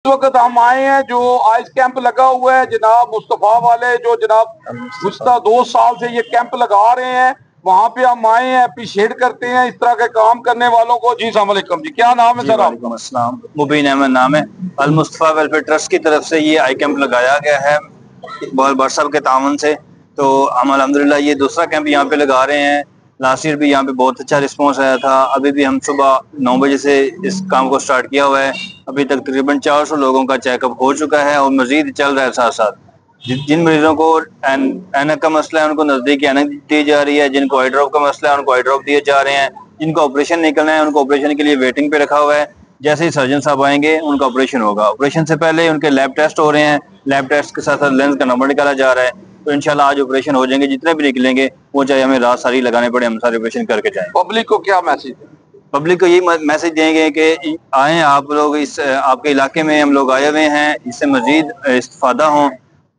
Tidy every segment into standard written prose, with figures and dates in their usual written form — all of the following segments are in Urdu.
اس وقت ہم آئے ہیں جو آئس کیمپ لگا ہوا ہے جناب مصطفیٰ والے جو جناب گزشتہ 2 سال سے یہ کیمپ لگا رہے ہیں، وہاں پہ ہم آئے ہیں، اپریشیٹ کرتے ہیں اس طرح کے کام کرنے والوں کو۔ جی السلام علیکم جی، کیا نام ہے سر؟ وعلیکم السلام، مبین احمد نام ہے۔ المصطفیٰ ویلفیئر ٹرسٹ کی طرف سے یہ آئی کیمپ لگایا گیا ہے اقبال بٹ صاحب کے تعاون سے۔ تو ہم الحمدللہ یہ دوسرا کیمپ یہاں پہ لگا رہے ہیں۔ لاسٹ ایئر بھی یہاں پہ بہت اچھا رسپانس آیا تھا۔ ابھی بھی ہم صبح 9 بجے سے اس کام کو سٹارٹ کیا ہوا ہے۔ ابھی تک تقریباً 400 لوگوں کا چیک اپ ہو چکا ہے اور مزید چل رہا ہے ساتھ ساتھ۔ جن مریضوں کو اینک کا مسئلہ ہے ان کو نزدیکی اینک دی جا رہی ہے، جن کو آئی ڈراپ کا مسئلہ ہے ان کو آئی ڈراپ دیے جا رہے ہیں، جن کو آپریشن نکلنا ہے ان کو آپریشن کے لیے ویٹنگ پہ رکھا ہوا ہے۔ جیسے ہی سرجن صاحب آئیں گے ان کا آپریشن ہوگا۔ آپریشن سے پہلے ان کے لیب ٹیسٹ ہو رہے ہیں، لیب ٹیسٹ کے ساتھ ساتھ لینس کا نمبر نکالا جا رہا ہے۔ تو انشاءاللہ آج آپریشن ہو جائیں گے، جتنے بھی نکلیں گے وہ چاہے ہمیں رات ساری لگانے پڑے، ہم سارے آپریشن کر کے جائیں۔ پبلک کو کیا میسج ہے؟ پبلک کو یہی میسج دیں گے کہ آئیں آپ لوگ، اس آپ کے علاقے میں ہم لوگ آئے ہوئے ہیں، اس سے مزید استفادہ ہوں،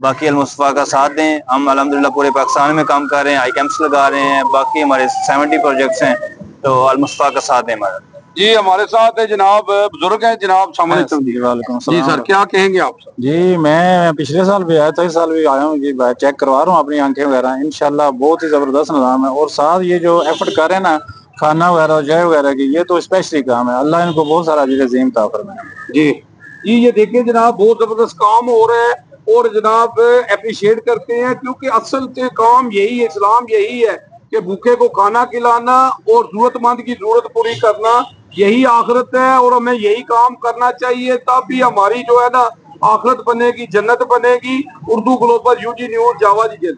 باقی المصطفیٰ کا ساتھ دیں۔ ہم الحمدللہ پورے پاکستان میں کام کر رہے ہیں، آئی کیمپس لگا رہے ہیں، باقی ہمارے 70 پروجیکٹس ہیں، تو المصطفیٰ کا ساتھ دیں ہمارا۔ جی ہمارے ساتھ ہے جناب بزرگ ہیں جناب، السلام علیکم جی۔ وعلیکم السلام۔ جی سر کیا کہیں گے آپ؟ جی میں پچھلے سال بھی آیا تھا، اس سال بھی آیا ہوں جی، چیک کروا رہا ہوں اپنی آنکھیں وغیرہ۔ انشاءاللہ بہت ہی زبردست نظام ہے، اور ساتھ یہ جو ایفرٹ کر رہے ہیں نا کھانا وغیرہ جائے وغیرہ کی، یہ تو اسپیشلی کام ہے۔ اللہ ان کو بہت سارا اجر عظیم عطا فرمائے۔ جی جی یہ دیکھیں جناب بہت زبردست کام ہو رہا ہے اور جناب اپریشیٹ کرتے ہیں، کیونکہ اصل سے کام یہی ہے، اسلام یہی ہے کہ بھوکے کو کھانا کھلانا اور ضرورت مند کی ضرورت پوری کرنا، یہی آخرت ہے، اور ہمیں یہی کام کرنا چاہیے، تب بھی ہماری جو ہے نا آخرت بنے گی، جنت بنے گی۔ اردو گلوبل UG نیوز جاوا جی۔